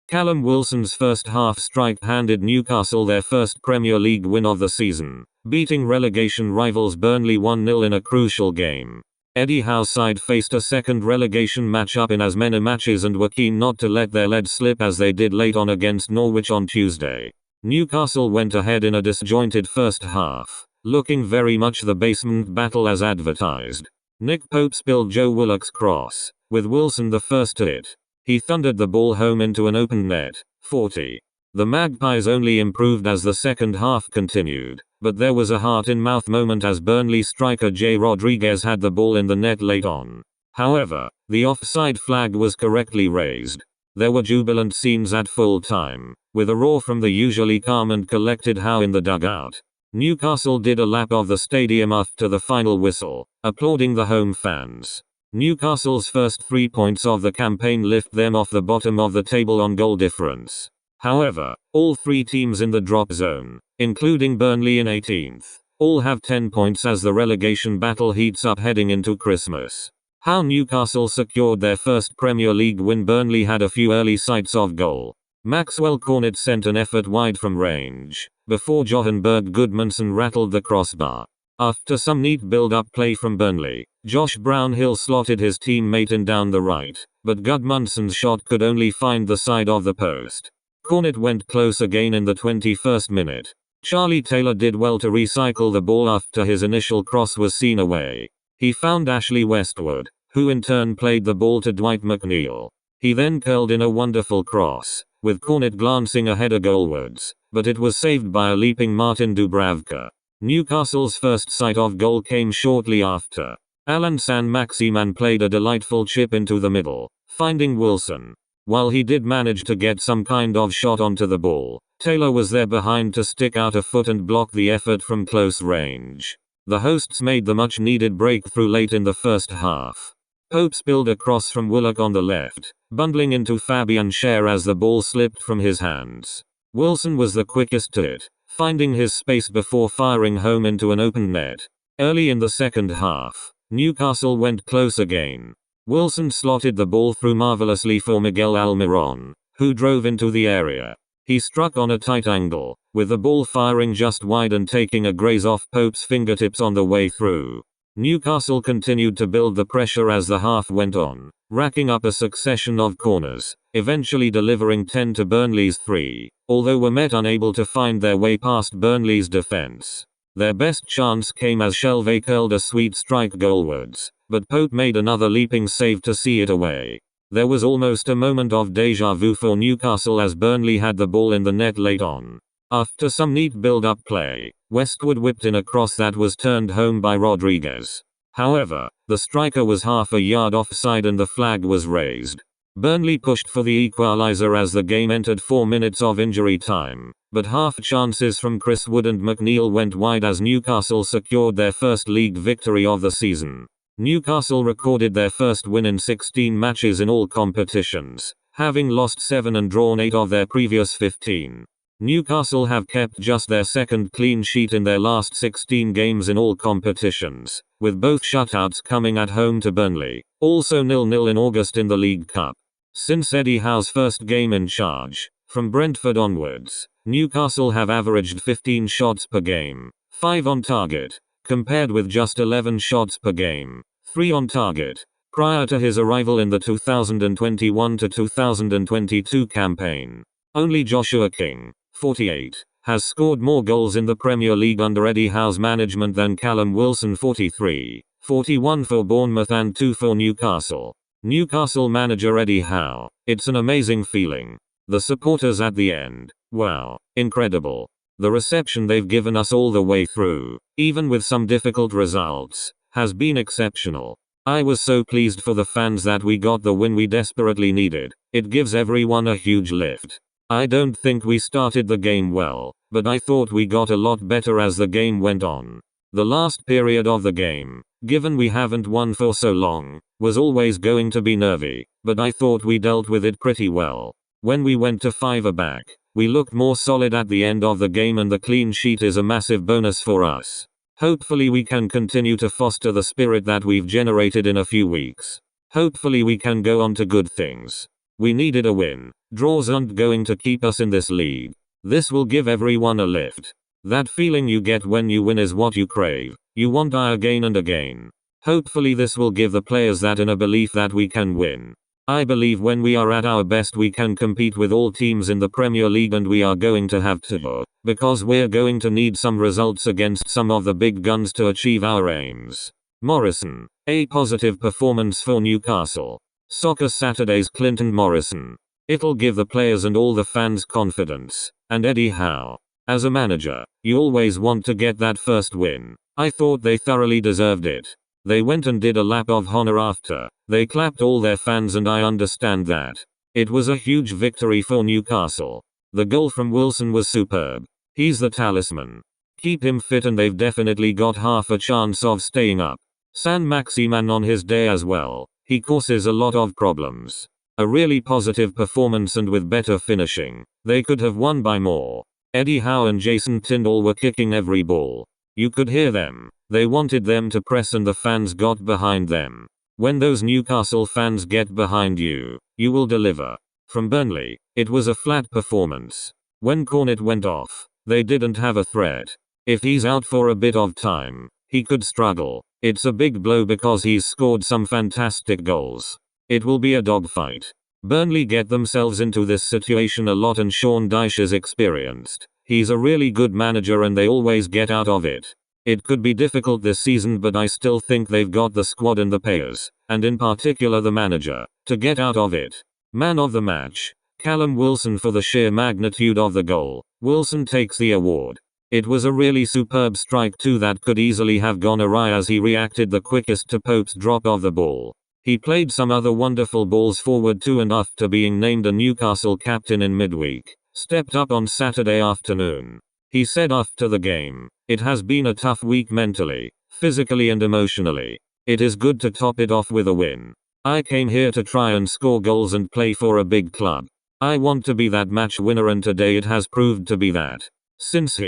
Callum Wilson's first half strike handed Newcastle their first Premier League win of the season, beating relegation rivals Burnley 1-0 in a crucial game. Eddie Howe's side faced a second relegation match-up in as many matches and were keen not to let their lead slip as they did late on against Norwich on Tuesday. Newcastle went ahead in a disjointed first half, looking very much the basement battle as advertised. Nick Pope spilled Joe Willock's cross, with Wilson the first to it. He thundered the ball home into an open net. 40. The Magpies only improved as the second half continued, but there was a heart-in-mouth moment as Burnley striker Jay Rodriguez had the ball in the net late on. However, the offside flag was correctly raised. There were jubilant scenes at full time, with a roar from the usually calm and collected Howe in the dugout. Newcastle did a lap of the stadium after the final whistle, applauding the home fans. Newcastle's first 3 points of the campaign lift them off the bottom of the table on goal difference. However, all three teams in the drop zone, including Burnley in 18th, all have 10 points as the relegation battle heats up heading into Christmas. How Newcastle secured their first Premier League win. Burnley had a few early sights of goal. Maxwell Cornet sent an effort wide from range, before Johan Berg Gudmundsson rattled the crossbar. After some neat build-up play from Burnley, Josh Brownhill slotted his teammate in down the right, but Gudmundsson's shot could only find the side of the post. Cornet went close again in the 21st minute. Charlie Taylor did well to recycle the ball after his initial cross was seen away. He found Ashley Westwood, who in turn played the ball to Dwight McNeil. He then curled in a wonderful cross, with Cornet glancing ahead goalwards, but it was saved by a leaping Martin Dubravka. Newcastle's first sight of goal came shortly after. Alan San-Maximan played a delightful chip into the middle, finding Wilson. While he did manage to get some kind of shot onto the ball, Taylor was there behind to stick out a foot and block the effort from close range. The hosts made the much-needed breakthrough late in the first half. Pope spilled a cross from Willock on the left, bundling into Fabian Schär as the ball slipped from his hands. Wilson was the quickest to it, finding his space before firing home into an open net. Early in the second half, Newcastle went close again. Wilson slotted the ball through marvelously for Miguel Almiron, who drove into the area. He struck on a tight angle, with the ball firing just wide and taking a graze off Pope's fingertips on the way through. Newcastle continued to build the pressure as the half went on, racking up a succession of corners, eventually delivering 10 to Burnley's 3, although were met unable to find their way past Burnley's defense. Their best chance came as Shelvey curled a sweet strike goalwards, but Pope made another leaping save to see it away. There was almost a moment of déjà vu for Newcastle as Burnley had the ball in the net late on. After some neat build-up play, Westwood whipped in a cross that was turned home by Rodriguez. However, the striker was half a yard offside and the flag was raised. Burnley pushed for the equaliser as the game entered 4 minutes of injury time, but half chances from Chris Wood and McNeil went wide as Newcastle secured their first league victory of the season. Newcastle recorded their first win in 16 matches in all competitions, having lost 7 and drawn 8 of their previous 15. Newcastle have kept just their second clean sheet in their last 16 games in all competitions, with both shutouts coming at home to Burnley, also 0-0 in August in the League Cup. Since Eddie Howe's first game in charge, from Brentford onwards, Newcastle have averaged 15 shots per game, 5 on target, compared with just 11 shots per game, 3 on target, prior to his arrival in the 2021-2022 campaign. Only Joshua King, 48, has scored more goals in the Premier League under Eddie Howe's management than Callum Wilson, 43, 41 for Bournemouth and 2 for Newcastle. Newcastle manager Eddie Howe, it's an amazing feeling. The supporters at the end, wow, incredible. The reception they've given us all the way through, even with some difficult results, has been exceptional. I was so pleased for the fans that we got the win we desperately needed. It gives everyone a huge lift. I don't think we started the game well, but I thought we got a lot better as the game went on. The last period of the game, given we haven't won for so long, was always going to be nervy, but I thought we dealt with it pretty well. When we went to 5 back, we looked more solid at the end of the game and the clean sheet is a massive bonus for us. Hopefully we can continue to foster the spirit that we've generated in a few weeks. Hopefully we can go on to good things. We needed a win. Draws aren't going to keep us in this league. This will give everyone a lift. That feeling you get when you win is what you crave. You want again and again. Hopefully this will give the players that inner belief that we can win. I believe when we are at our best we can compete with all teams in the Premier League, and we are going to have to, because we're going to need some results against some of the big guns to achieve our aims. Morrison. A positive performance for Newcastle. Soccer Saturday's Clinton Morrison. It'll give the players and all the fans confidence. And Eddie Howe. As a manager, you always want to get that first win. I thought they thoroughly deserved it. They went and did a lap of honor after. They clapped all their fans, and I understand that. It was a huge victory for Newcastle. The goal from Wilson was superb. He's the talisman. Keep him fit and they've definitely got half a chance of staying up. San Maximan on his day as well. He causes a lot of problems. A really positive performance, and with better finishing, they could have won by more. Eddie Howe and Jason Tindall were kicking every ball. You could hear them. They wanted them to press and the fans got behind them. When those Newcastle fans get behind you, you will deliver. From Burnley, it was a flat performance. When Cornet went off, they didn't have a threat. If he's out for a bit of time, he could struggle. It's a big blow because he's scored some fantastic goals. It will be a dogfight. Burnley get themselves into this situation a lot, and Sean Dyche is experienced. He's a really good manager and they always get out of it. It could be difficult this season, but I still think they've got the squad and the players, and in particular the manager, to get out of it. Man of the match. Callum Wilson for the sheer magnitude of the goal. Wilson takes the award. It was a really superb strike too that could easily have gone awry, as he reacted the quickest to Pope's drop of the ball. He played some other wonderful balls forward too, and after being named a Newcastle captain in midweek, stepped up on Saturday afternoon. He said after the game, "It has been a tough week mentally, physically and emotionally. It is good to top it off with a win. I came here to try and score goals and play for a big club. I want to be that match winner, and today it has proved to be that. Since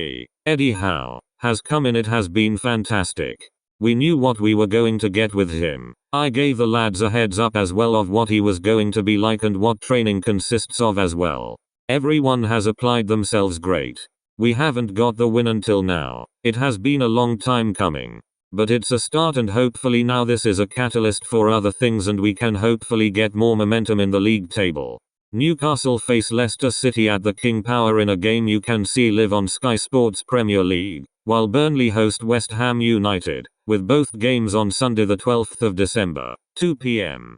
Eddie Howe, has come in, it has been fantastic. We knew what we were going to get with him. I gave the lads a heads up as well of what he was going to be like and what training consists of as well. Everyone has applied themselves great. We haven't got the win until now. It has been a long time coming. But it's a start, and hopefully now this is a catalyst for other things and we can hopefully get more momentum in the league table." Newcastle face Leicester City at the King Power in a game you can see live on Sky Sports Premier League, while Burnley host West Ham United, with both games on Sunday the 12th of December, 2 p.m.